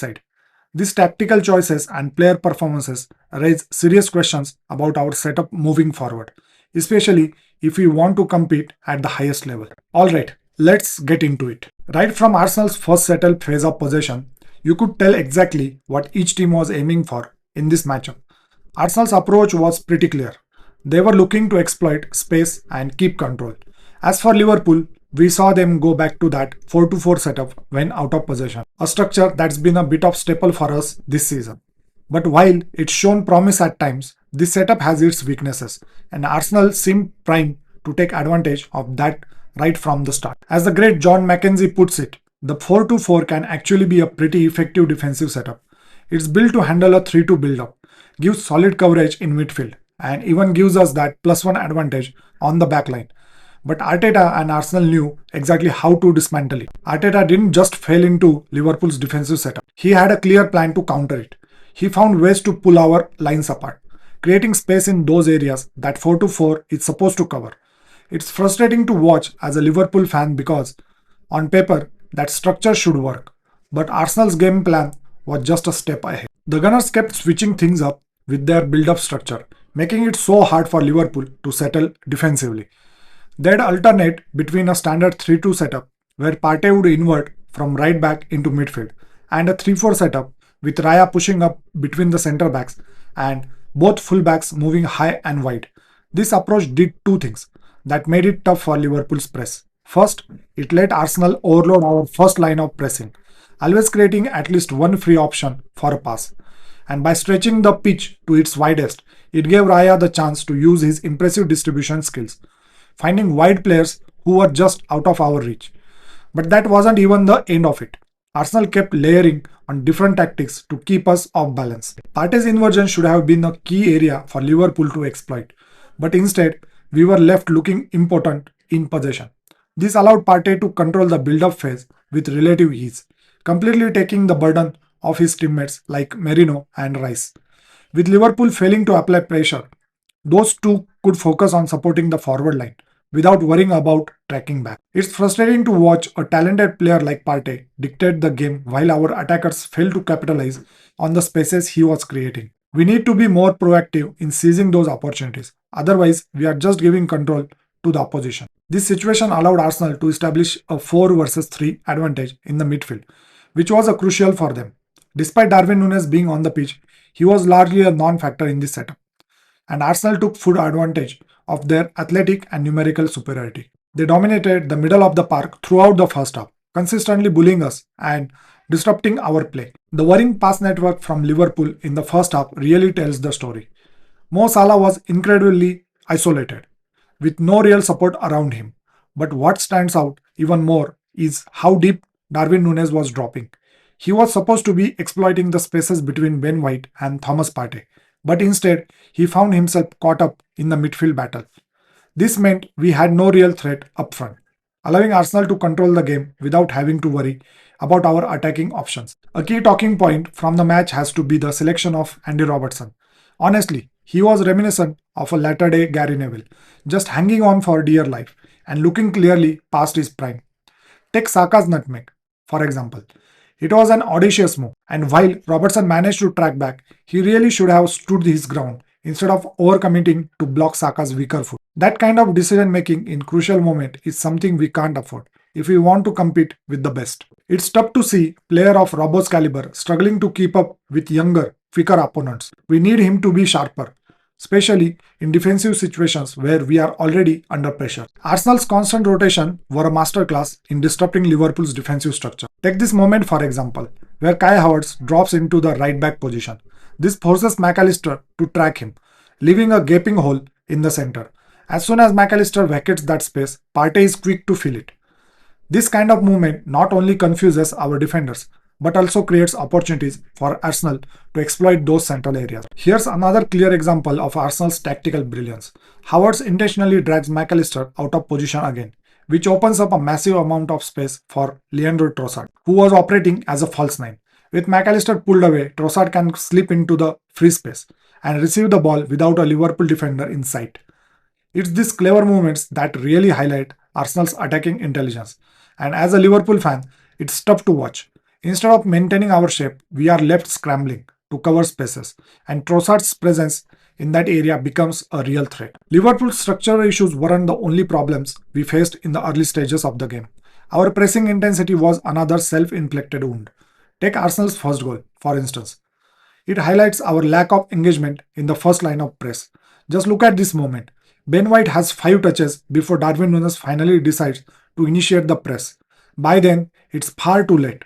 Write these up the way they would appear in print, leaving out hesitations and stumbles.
side. These tactical choices and player performances raise serious questions about our setup moving forward, especially if we want to compete at the highest level. Alright, let's get into it. Right from Arsenal's first settled phase of possession, you could tell exactly what each team was aiming for in this matchup. Arsenal's approach was pretty clear. They were looking to exploit space and keep control. As for Liverpool, we saw them go back to that 4-4 setup when out of possession, a structure that's been a bit of staple for us this season. But while it's shown promise at times, this setup has its weaknesses, and Arsenal seemed primed to take advantage of that right from the start. As the great John Mackenzie puts it, the 4-4 can actually be a pretty effective defensive setup. It's built to handle a 3-2 build-up, gives solid coverage in midfield, and even gives us that +1 advantage on the back line. But Arteta and Arsenal knew exactly how to dismantle it. Arteta didn't just fail into Liverpool's defensive setup. He had a clear plan to counter it. He found ways to pull our lines apart, creating space in those areas that 4-4 is supposed to cover. It's frustrating to watch as a Liverpool fan because, on paper, that structure should work. But Arsenal's game plan was just a step ahead. The Gunners kept switching things up with their build-up structure, making it so hard for Liverpool to settle defensively. They'd alternate between a standard 3-2 setup, where Partey would invert from right back into midfield, and a 3-4 setup, with Raya pushing up between the centre backs and both fullbacks moving high and wide. This approach did two things that made it tough for Liverpool's press. First, it let Arsenal overload our first line of pressing, always creating at least one free option for a pass. And by stretching the pitch to its widest, it gave Raya the chance to use his impressive distribution skills, finding wide players who were just out of our reach. But that wasn't even the end of it. Arsenal kept layering on different tactics to keep us off balance. Partey's inversion should have been a key area for Liverpool to exploit, but instead, we were left looking impotent in possession. This allowed Partey to control the build-up phase with relative ease, completely taking the burden of his teammates like Merino and Rice. With Liverpool failing to apply pressure, those two could focus on supporting the forward line without worrying about tracking back. It's frustrating to watch a talented player like Partey dictate the game while our attackers fail to capitalize on the spaces he was creating. We need to be more proactive in seizing those opportunities. Otherwise, we are just giving control to the opposition. This situation allowed Arsenal to establish a 4 versus 3 advantage in the midfield, which was a crucial for them. Despite Darwin Núñez being on the pitch, he was largely a non-factor in this setup, and Arsenal took full advantage of their athletic and numerical superiority. They dominated the middle of the park throughout the first half, consistently bullying us and disrupting our play. The worrying pass network from Liverpool in the first half really tells the story. Mo Salah was incredibly isolated, with no real support around him. But what stands out even more is how deep Darwin Núñez was dropping. He was supposed to be exploiting the spaces between Ben White and Thomas Partey, but instead he found himself caught up in the midfield battle. This meant we had no real threat up front, allowing Arsenal to control the game without having to worry about our attacking options. A key talking point from the match has to be the selection of Andy Robertson. Honestly, he was reminiscent of a latter-day Gary Neville, just hanging on for dear life and looking clearly past his prime. Take Saka's nutmeg, for example. It was an audacious move, and while Robertson managed to track back, he really should have stood his ground instead of overcommitting to block Saka's weaker foot. That kind of decision making in crucial moment is something we can't afford if we want to compete with the best. It's tough to see player of Robbo's caliber struggling to keep up with younger, quicker opponents. We need him to be sharper, especially in defensive situations where we are already under pressure. Arsenal's constant rotation were a masterclass in disrupting Liverpool's defensive structure. Take this moment for example, where Kai Havertz drops into the right back position. This forces McAllister to track him, leaving a gaping hole in the center. As soon as McAllister vacates that space, Partey is quick to fill it. This kind of movement not only confuses our defenders, but also creates opportunities for Arsenal to exploit those central areas. Here's another clear example of Arsenal's tactical brilliance. Havertz intentionally drags McAllister out of position again, which opens up a massive amount of space for Leandro Trossard, who was operating as a false nine. With McAllister pulled away, Trossard can slip into the free space and receive the ball without a Liverpool defender in sight. It's these clever movements that really highlight Arsenal's attacking intelligence. And as a Liverpool fan, it's tough to watch. Instead of maintaining our shape, we are left scrambling to cover spaces, and Trossard's presence in that area becomes a real threat. Liverpool's structural issues weren't the only problems we faced in the early stages of the game. Our pressing intensity was another self-inflicted wound. Take Arsenal's first goal, for instance. It highlights our lack of engagement in the first line of press. Just look at this moment. Ben White has 5 touches before Darwin Núñez finally decides to initiate the press. By then, it's far too late.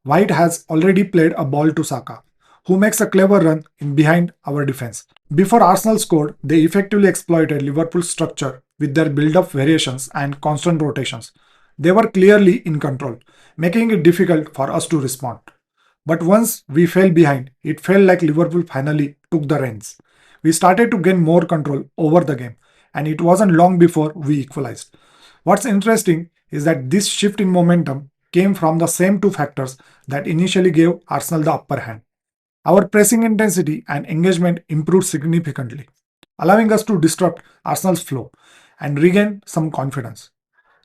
White has already played a ball to Saka, who makes a clever run in behind our defense. Before Arsenal scored, they effectively exploited Liverpool's structure with their build-up variations and constant rotations. They were clearly in control, making it difficult for us to respond. But once we fell behind, it felt like Liverpool finally took the reins. We started to gain more control over the game, and it wasn't long before we equalized. What's interesting is that this shift in momentum came from the same two factors that initially gave Arsenal the upper hand. Our pressing intensity and engagement improved significantly, allowing us to disrupt Arsenal's flow and regain some confidence.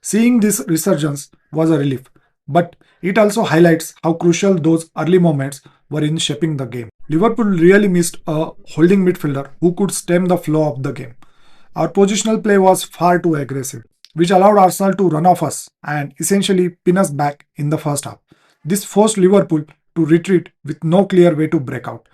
Seeing this resurgence was a relief, but it also highlights how crucial those early moments were in shaping the game. Liverpool really missed a holding midfielder who could stem the flow of the game. Our positional play was far too aggressive, which allowed Arsenal to run off us and essentially pin us back in the first half. This forced Liverpool to retreat with no clear way to break out.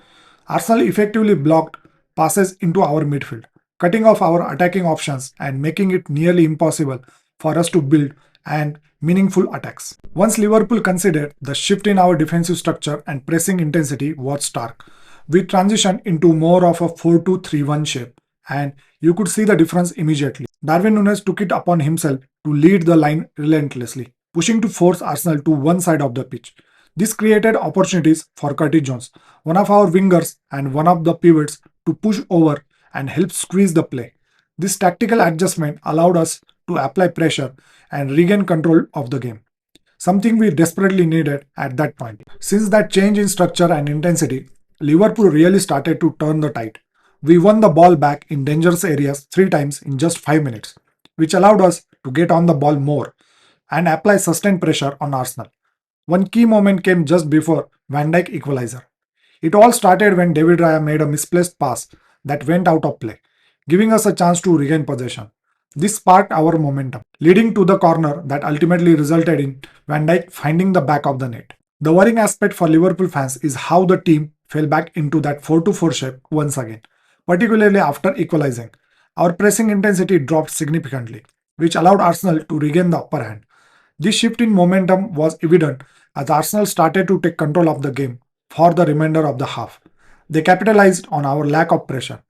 Arsenal effectively blocked passes into our midfield, cutting off our attacking options and making it nearly impossible for us to build and meaningful attacks. Once Liverpool considered, the shift in our defensive structure and pressing intensity was stark. We transitioned into more of a 4-2-3-1 shape, and you could see the difference immediately. Darwin Núñez took it upon himself to lead the line relentlessly, pushing to force Arsenal to one side of the pitch. This created opportunities for Curtis Jones, one of our wingers and one of the pivots, to push over and help squeeze the play. This tactical adjustment allowed us to apply pressure and regain control of the game, something we desperately needed at that point. Since that change in structure and intensity, Liverpool really started to turn the tide. We won the ball back in dangerous areas 3 times in just 5 minutes, which allowed us to get on the ball more and apply sustained pressure on Arsenal. One key moment came just before Van Dijk equalizer. It all started when David Raya made a misplaced pass that went out of play, giving us a chance to regain possession. This sparked our momentum, leading to the corner that ultimately resulted in Van Dijk finding the back of the net. The worrying aspect for Liverpool fans is how the team fell back into that 4-4 shape once again, particularly after equalizing. Our pressing intensity dropped significantly, which allowed Arsenal to regain the upper hand. This shift in momentum was evident as Arsenal started to take control of the game for the remainder of the half. They capitalized on our lack of pressure,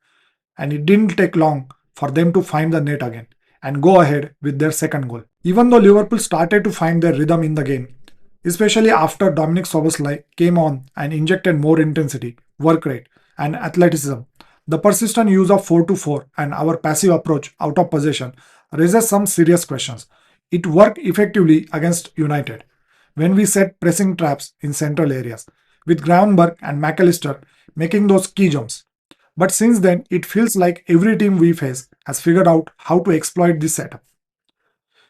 and it didn't take long for them to find the net again and go ahead with their second goal. Even though Liverpool started to find their rhythm in the game, especially after Dominic Szoboszlai came on and injected more intensity, work rate, and athleticism, the persistent use of 4-4 and our passive approach out of possession raises some serious questions. It worked effectively against United when we set pressing traps in central areas, with Gravenberch and McAllister making those key jumps. But since then, it feels like every team we face has figured out how to exploit this setup.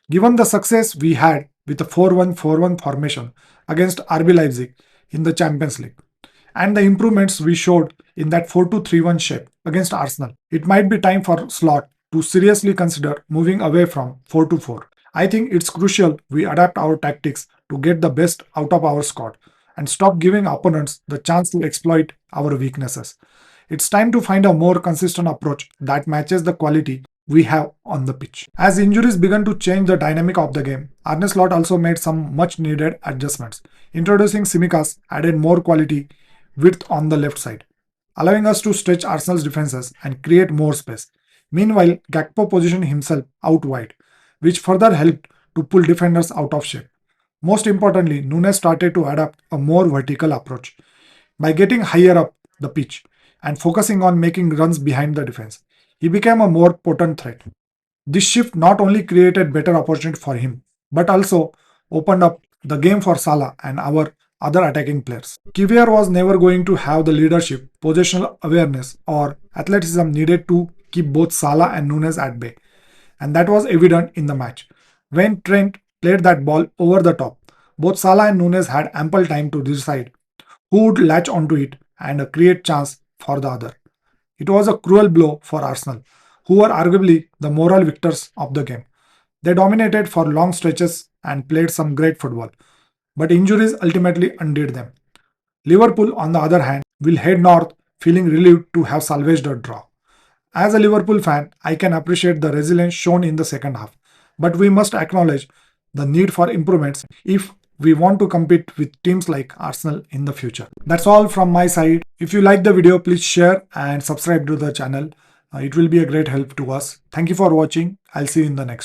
Given the success we had with the 4-1-4-1 formation against RB Leipzig in the Champions League, and the improvements we showed in that 4-2-3-1 shape against Arsenal, it might be time for Slot to seriously consider moving away from 4-4. I think it's crucial we adapt our tactics to get the best out of our squad and stop giving opponents the chance to exploit our weaknesses. It's time to find a more consistent approach that matches the quality we have on the pitch. As injuries began to change the dynamic of the game, Arne Slot also made some much needed adjustments. Introducing Tsimikas added more quality width on the left side, allowing us to stretch Arsenal's defenses and create more space. Meanwhile, Gakpo positioned himself out wide, which further helped to pull defenders out of shape. Most importantly, Núñez started to adopt a more vertical approach by getting higher up the pitch and focusing on making runs behind the defense. He became a more potent threat. This shift not only created better opportunity for him, but also opened up the game for Salah and our other attacking players. Kivior was never going to have the leadership, positional awareness, or athleticism needed to keep both Salah and Núñez at bay, and that was evident in the match. When Trent played that ball over the top, Both Salah and Nunes had ample time to decide who would latch onto it and create chance for the other. It was a cruel blow for Arsenal, who were arguably the moral victors of the game. They dominated for long stretches and played some great football, but injuries ultimately undid them. Liverpool, on the other hand, will head north feeling relieved to have salvaged a draw. As a Liverpool fan, I can appreciate the resilience shown in the second half, but we must acknowledge the need for improvements if we want to compete with teams like Arsenal in the future. That's all from my side. If you like the video, please share and subscribe to the channel. It will be a great help to us. Thank you for watching. I'll see you in the next one.